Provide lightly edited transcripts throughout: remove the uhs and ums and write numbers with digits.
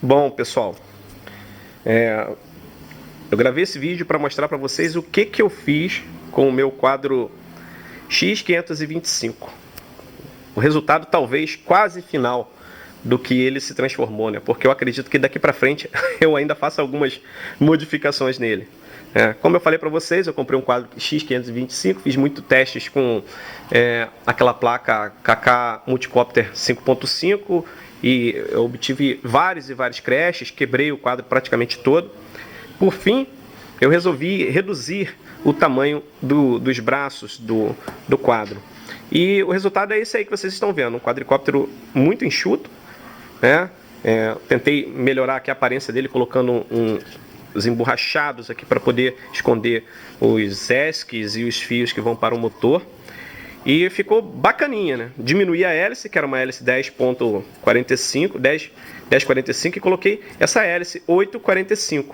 Bom, pessoal, eu gravei esse vídeo para mostrar para vocês o que eu fiz com o meu quadro X525. O resultado talvez quase final do que ele se transformou, né? Porque eu acredito que daqui para frente eu ainda faço algumas modificações nele. Como eu falei para vocês, eu comprei um quadro X525, fiz muitos testes com aquela placa KK Multicopter 5.5 e eu obtive vários e vários crashes, quebrei o quadro praticamente todo. Por fim, eu resolvi reduzir o tamanho dos braços do quadro. E o resultado é esse aí que vocês estão vendo, um quadricóptero muito enxuto, né? Tentei melhorar aqui a aparência dele colocando os emborrachados aqui para poder esconder os ESCs e os fios que vão para o motor. E ficou bacaninha, né? Diminuí a hélice, que era uma hélice 10.45, 10.45 e coloquei essa hélice 8.45.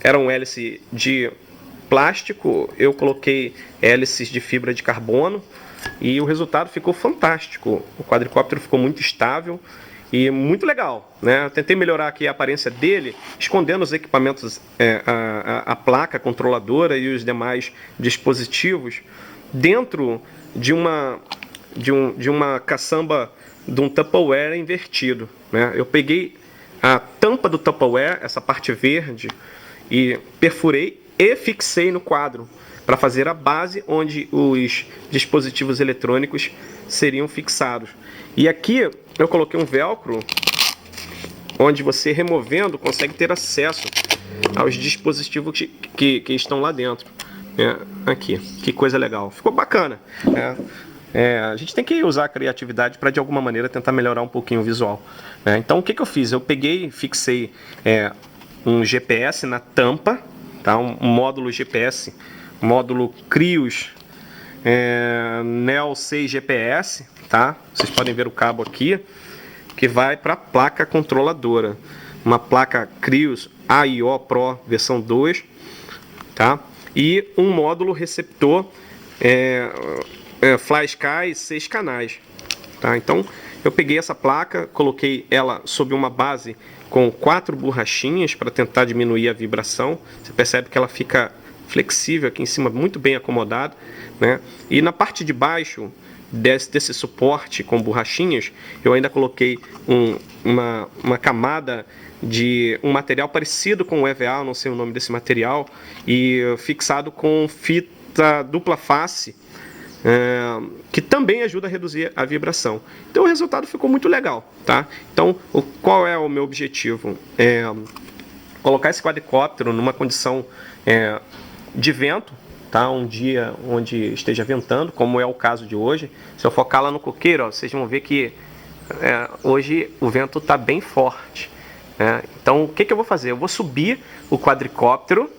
Era um hélice de plástico, eu coloquei hélices de fibra de carbono e o resultado ficou fantástico. O quadricóptero ficou muito estável e muito legal, né? Eu tentei melhorar aqui a aparência dele, escondendo os equipamentos, a placa controladora e os demais dispositivos dentro de uma caçamba de um Tupperware invertido, né? Eu peguei a tampa do Tupperware, essa parte verde, e perfurei e fixei no quadro para fazer a base onde os dispositivos eletrônicos seriam fixados. E aqui eu coloquei um velcro onde você removendo consegue ter acesso aos dispositivos que estão lá dentro. Aqui, que coisa legal, ficou bacana. A gente tem que usar a criatividade para de alguma maneira tentar melhorar um pouquinho o visual. Então o que eu fiz? Eu peguei, fixei um GPS na tampa, tá? Um módulo GPS, módulo Crios Neo 6 GPS, tá? Vocês podem ver o cabo aqui, que vai para a placa controladora, uma placa Crios AIO Pro versão 2, tá? E um módulo receptor FlySky 6 canais, tá? Então eu peguei essa placa, coloquei ela sob uma base com 4 borrachinhas para tentar diminuir a vibração. Você percebe que ela fica flexível aqui em cima, muito bem acomodado, né? E na parte de baixo desse suporte com borrachinhas, eu ainda coloquei uma camada de um material parecido com o EVA, não sei o nome desse material, e fixado com fita dupla face, que também ajuda a reduzir a vibração. Então o resultado ficou muito legal, tá? Então qual é o meu objetivo? Colocar esse quadricóptero numa condição de vento, tá? Um dia onde esteja ventando, como é o caso de hoje. Se eu focar lá no coqueiro, ó, vocês vão ver que hoje o vento está bem forte. Então o que eu vou fazer? Eu vou subir o quadricóptero,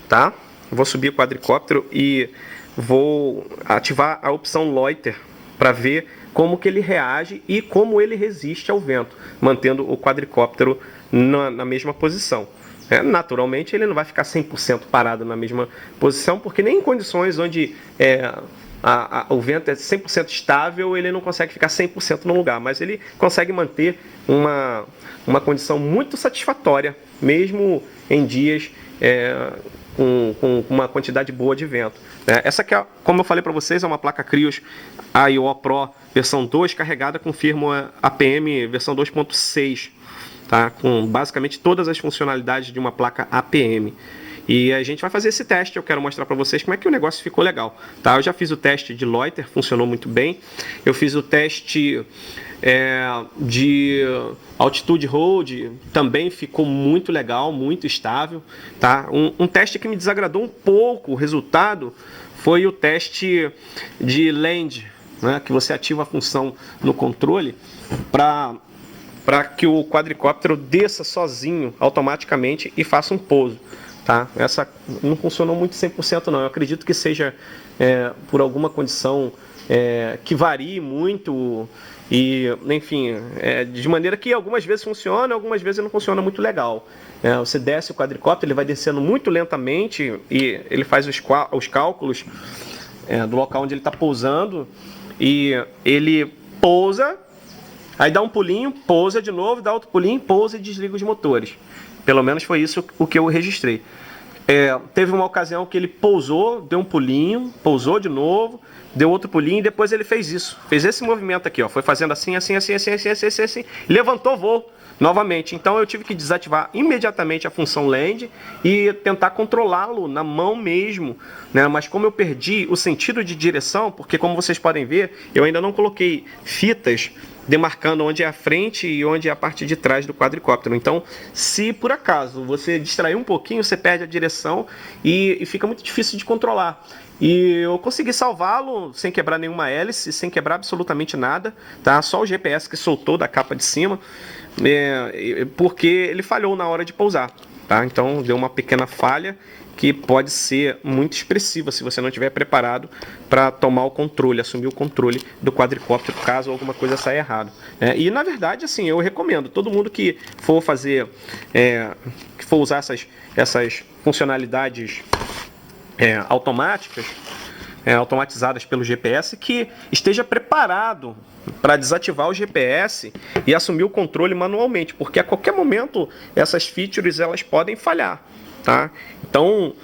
tá? Vou subir o quadricóptero e vou ativar a opção Loiter para ver como que ele reage e como ele resiste ao vento, mantendo o quadricóptero na mesma posição. Naturalmente ele não vai ficar 100% parado na mesma posição, porque nem em condições onde o vento é 100% estável, ele não consegue ficar 100% no lugar, mas ele consegue manter uma condição muito satisfatória, mesmo em dias com uma quantidade boa de vento. Essa aqui, como eu falei para vocês, é uma placa Crios AIO Pro versão 2 carregada com firmware APM versão 2.6, tá? Com basicamente todas as funcionalidades de uma placa APM. E a gente vai fazer esse teste, eu quero mostrar para vocês como é que o negócio ficou legal, tá? Eu já fiz o teste de Loiter, funcionou muito bem. Eu fiz o teste de Altitude Hold, também ficou muito legal, muito estável, tá? Um teste que me desagradou um pouco o resultado foi o teste de Land, né? Que você ativa a função no controle para que o quadricóptero desça sozinho automaticamente e faça um pouso. Tá? Essa não funcionou muito 100% não, eu acredito que seja por alguma condição que varie muito e, enfim, de maneira que algumas vezes funciona, algumas vezes não funciona muito legal. Você desce o quadricóptero, ele vai descendo muito lentamente e ele faz os cálculos do local onde ele está pousando e ele pousa Aí dá um pulinho, pousa de novo, dá outro pulinho, pousa e desliga os motores. Pelo menos foi isso o que eu registrei. Teve uma ocasião que ele pousou, deu um pulinho, pousou de novo, deu outro pulinho e depois ele fez isso. Fez esse movimento aqui, ó. Foi fazendo assim, assim, assim, assim, assim, assim, assim, assim, levantou voo novamente. Então eu tive que desativar imediatamente a função land e tentar controlá-lo na mão mesmo, né? Mas como eu perdi o sentido de direção, porque como vocês podem ver, eu ainda não coloquei fitas demarcando onde é a frente e onde é a parte de trás do quadricóptero. Então, se por acaso você distrair um pouquinho, você perde a direção e fica muito difícil de controlar. E eu consegui salvá-lo sem quebrar nenhuma hélice, sem quebrar absolutamente nada, tá? Só o GPS que soltou da capa de cima, porque ele falhou na hora de pousar, tá? Então deu uma pequena falha que pode ser muito expressiva se você não estiver preparado para tomar o controle, assumir o controle do quadricóptero caso alguma coisa saia errado. E na verdade, assim, eu recomendo todo mundo que for fazer, que for usar essas funcionalidades automáticas, automatizadas pelo GPS, que esteja preparado para desativar o GPS e assumir o controle manualmente, porque a qualquer momento essas features elas podem falhar, tá? Então,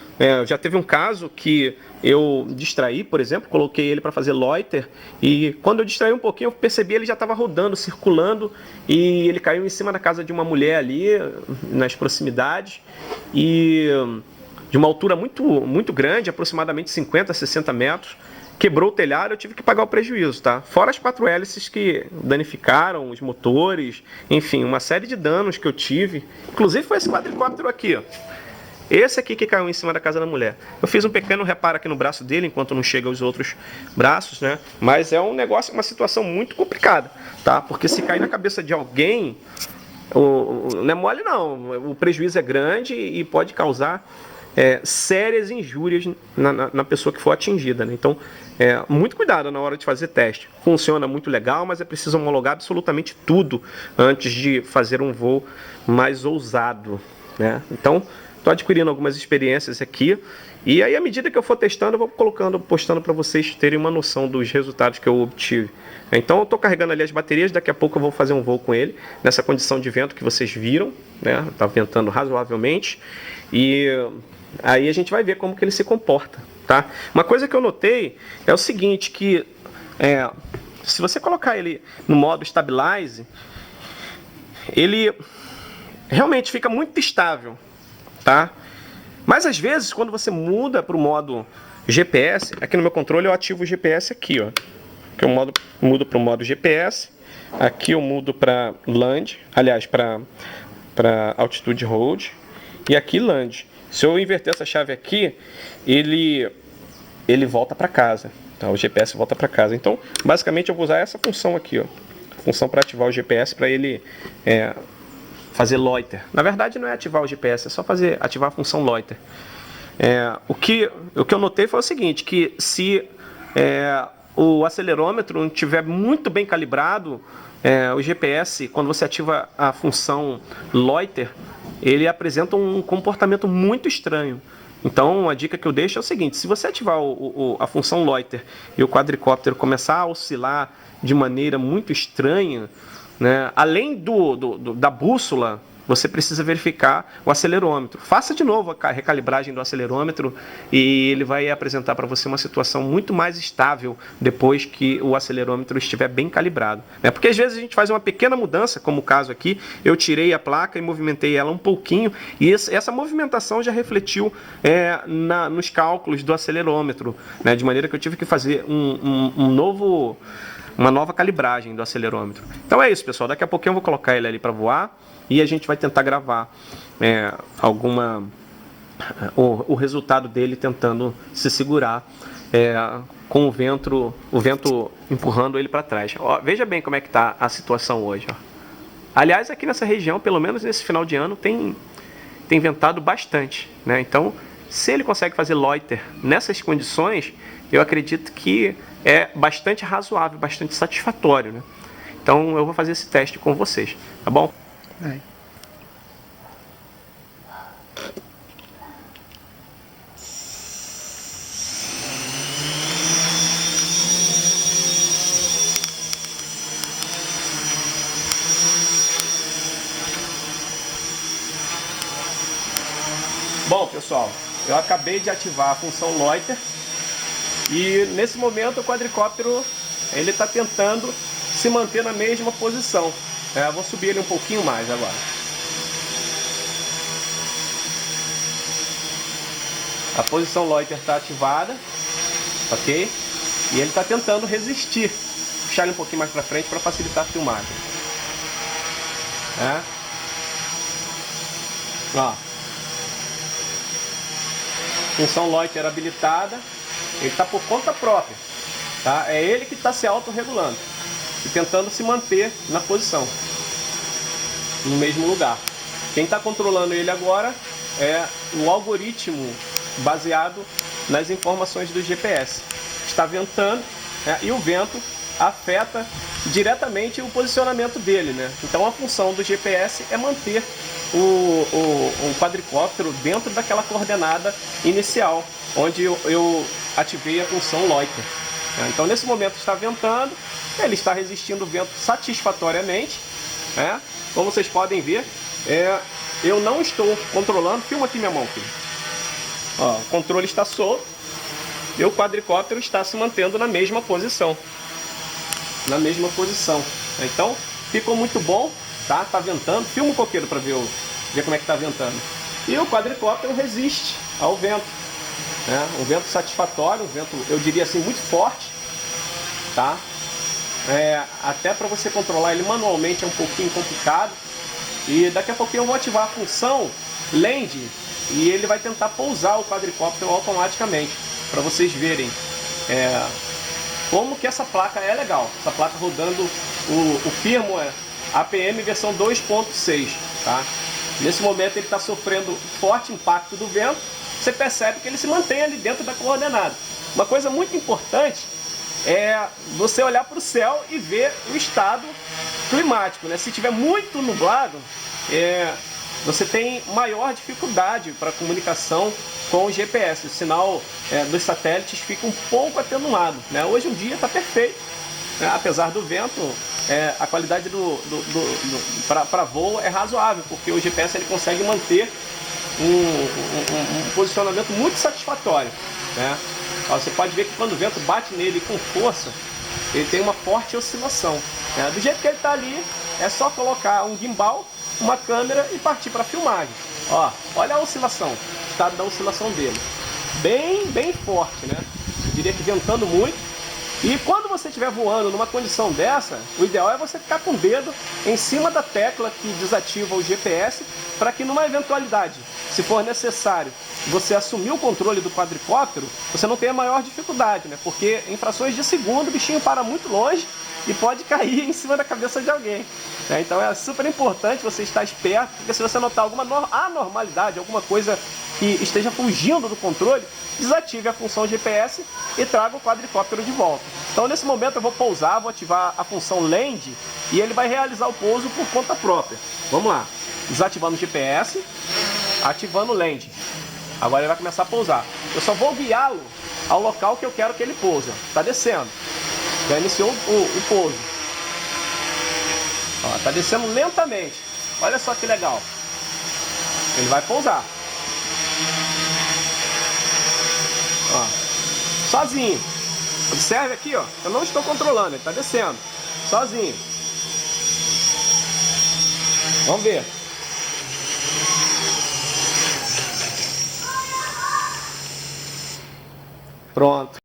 já teve um caso que eu distraí, por exemplo, coloquei ele para fazer loiter e quando eu distraí um pouquinho eu percebi ele já estava rodando, circulando e ele caiu em cima da casa de uma mulher ali nas proximidades e de uma altura muito, muito grande, aproximadamente 50, 60 metros, quebrou o telhado, eu tive que pagar o prejuízo, tá? Fora as 4 hélices que danificaram, os motores, enfim, uma série de danos que eu tive. Inclusive foi esse quadricóptero aqui, ó. Esse aqui que caiu em cima da casa da mulher. Eu fiz um pequeno reparo aqui no braço dele, enquanto não chega aos outros braços, né? Mas é um negócio, uma situação muito complicada, tá? Porque se cair na cabeça de alguém, não é mole não. O prejuízo é grande e pode causar sérias injúrias na pessoa que for atingida, né? Então, muito cuidado na hora de fazer teste. Funciona muito legal, mas é preciso homologar absolutamente tudo antes de fazer um voo mais ousado, né? Então, estou adquirindo algumas experiências aqui e aí à medida que eu for testando, eu vou postando para vocês terem uma noção dos resultados que eu obtive. Então, eu estou carregando ali as baterias, daqui a pouco eu vou fazer um voo com ele nessa condição de vento que vocês viram, né? Está ventando razoavelmente e aí a gente vai ver como que ele se comporta, tá? Uma coisa que eu notei é o seguinte, que se você colocar ele no modo Stabilize, ele realmente fica muito estável, tá? Mas às vezes, quando você muda para o modo GPS, aqui no meu controle eu ativo o GPS aqui, ó. Que eu mudo para o modo GPS, aqui eu mudo para Land, aliás, para Altitude Hold, e aqui Land. Se eu inverter essa chave aqui, ele volta para casa. Tá? O GPS volta para casa. Então, basicamente, eu vou usar essa função aqui, ó. Função para ativar o GPS para ele fazer loiter. Na verdade, não é ativar o GPS, é só ativar a função loiter. O que eu notei foi o seguinte, que se o acelerômetro não estiver muito bem calibrado, o GPS, quando você ativa a função loiter, ele apresenta um comportamento muito estranho. Então, a dica que eu deixo é o seguinte, se você ativar a função loiter e o quadricóptero começar a oscilar de maneira muito estranha, né, além da bússola, você precisa verificar o acelerômetro. Faça de novo a recalibragem do acelerômetro e ele vai apresentar para você uma situação muito mais estável depois que o acelerômetro estiver bem calibrado. Porque às vezes a gente faz uma pequena mudança, como o caso aqui, eu tirei a placa e movimentei ela um pouquinho e essa movimentação já refletiu nos cálculos do acelerômetro, né, de maneira que eu tive que fazer uma nova calibragem do acelerômetro. Então é isso, pessoal. Daqui a pouquinho eu vou colocar ele ali para voar e a gente vai tentar gravar o resultado dele tentando se segurar com o vento empurrando ele para trás. Ó, veja bem como é que está a situação hoje. Ó. Aliás, aqui nessa região, pelo menos nesse final de ano, tem ventado bastante, né? Então, se ele consegue fazer loiter nessas condições, eu acredito que é bastante razoável, bastante satisfatório, né? Então eu vou fazer esse teste com vocês, tá bom? Vai. Bom, pessoal, eu acabei de ativar a função loiter e nesse momento o quadricóptero ele está tentando se manter na mesma posição. Eu vou subir ele um pouquinho mais agora. A posição loiter está ativada, ok? E ele está tentando resistir. Vou puxar ele um pouquinho mais para frente para facilitar a filmagem. Ó. Função loiter habilitada. Ele está por conta própria. Tá? É ele que está se autorregulando e tentando se manter na posição, no mesmo lugar. Quem está controlando ele agora é o algoritmo baseado nas informações do GPS. Está ventando, né? E o vento afeta diretamente o posicionamento dele, né? Então a função do GPS é manter o quadricóptero dentro daquela coordenada inicial, onde eu ativei a função loiter. Então nesse momento está ventando, ele está resistindo o vento satisfatoriamente, né? Como vocês podem ver, eu não estou controlando. Filma aqui minha mão, filho. Ó, o controle está solto e o quadricóptero está se mantendo na mesma posição. Então ficou muito bom, tá? Tá ventando. Filma o coqueiro para ver como é que tá ventando. E o quadricóptero resiste ao vento, né? Um vento satisfatório, um vento, eu diria assim, muito forte, tá? Até para você controlar ele manualmente é um pouquinho complicado. E daqui a pouquinho eu vou ativar a função land e ele vai tentar pousar o quadricóptero automaticamente, para vocês verem como que essa placa é legal. Essa placa rodando o firmware APM versão 2.6, tá? Nesse momento ele está sofrendo forte impacto do vento. Você percebe que ele se mantém ali dentro da coordenada. Uma coisa muito importante é você olhar para o céu e ver o estado climático, né? Se tiver muito nublado, você tem maior dificuldade para comunicação com o GPS. O sinal dos satélites fica um pouco atenuado, né? Hoje em dia está perfeito, né? Apesar do vento, a qualidade para voo é razoável, porque o GPS ele consegue manter um posicionamento muito satisfatório, né? Você pode ver que quando o vento bate nele com força, ele tem uma forte oscilação, né? Do jeito que ele está ali, é só colocar um gimbal, uma câmera e partir para a filmagem. Ó, olha a oscilação, o estado da oscilação dele. Bem forte, né? Eu diria que ventando muito. E quando você estiver voando numa condição dessa, o ideal é você ficar com o dedo em cima da tecla que desativa o GPS, para que numa eventualidade, se for necessário, você assumir o controle do quadricóptero, você não tenha maior dificuldade, né? Porque em frações de segundo o bichinho para muito longe e pode cair em cima da cabeça de alguém, né? Então é super importante você estar esperto, porque se você notar alguma anormalidade, alguma coisa que esteja fugindo do controle, desative a função GPS e traga o quadricóptero de volta. Então nesse momento eu vou pousar, vou ativar a função land e ele vai realizar o pouso por conta própria. Vamos lá, desativando o GPS, ativando o land. Agora ele vai começar a pousar. Eu só vou guiá-lo ao local que eu quero que ele pouse. Está descendo, já iniciou o pouso. Está descendo lentamente. Olha só que legal. Ele vai pousar. Ó, sozinho. Observe aqui, ó, eu não estou controlando, ele está descendo sozinho. Vamos ver. Pronto.